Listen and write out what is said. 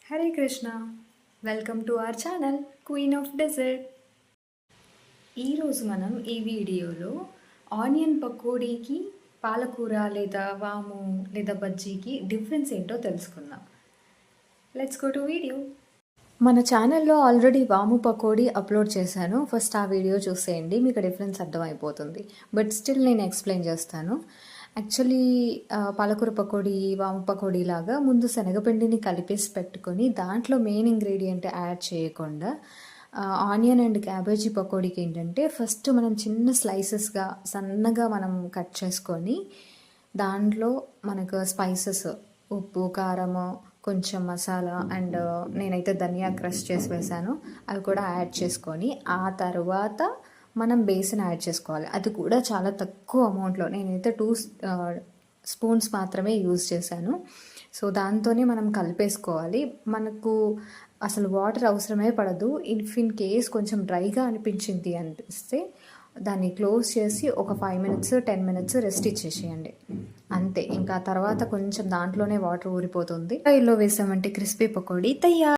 Hare Krishna. Welcome to our channel queen of dessert. ఈరోజు మనం ఈ వీడియోలో ఆనియన్ పకోడీకి పాలకూర లేదా వాము లేదా బజ్జీకి డిఫరెన్స్ ఏంటో తెలుసుకుందాం. Let's go to video. మన ఛానల్లో ఆల్రెడీ వాము పకోడీ అప్లోడ్ చేశాను. ఫస్ట్ ఆ వీడియో చూసేయండి, మీకు డిఫరెన్స్ అర్థమైపోతుంది. బట్ స్టిల్ నేను ఎక్స్ప్లెయిన్ చేస్తాను. యాక్చువల్లీ పాలకూర పకోడీ వాము పకోడీ లాగా ముందు శనగపిండిని కలిపేసి పెట్టుకొని దాంట్లో మెయిన్ ఇంగ్రీడియంట్ యాడ్ చేయకుండా ఆనియన్ అండ్ క్యాబేజీ పకోడీకి ఏంటంటే ఫస్ట్ మనం చిన్న స్లైసెస్గా సన్నగా మనం కట్ చేసుకొని దాంట్లో మనకు స్పైసెస్ ఉప్పు కారము కొంచెం మసాలా అండ్ నేనైతే ధనియా క్రష్ చేసి వేసాను, అవి కూడా యాడ్ చేసుకొని ఆ తర్వాత మనం బేసిన్ యాడ్ చేసుకోవాలి. అది కూడా చాలా తక్కువ అమౌంట్లో, నేనైతే 2 స్పూన్స్ మాత్రమే యూజ్ చేశాను. సో దాంతోనే మనం కలిపేసుకోవాలి. మనకు అసలు వాటర్ అవసరమే పడదు. ఇన్ కేస్ కొంచెం డ్రైగా అనిపిస్తే దాన్ని క్లోజ్ చేసి ఒక 5 minutes 10 minutes రెస్ట్ ఇచ్చేసేయండి, అంతే. ఇంకా తర్వాత కొంచెం దాంట్లోనే వాటర్ ఊరిపోతుంది. ఆయిల్లో వేసామంటే క్రిస్పీ పకోడీ తయారు.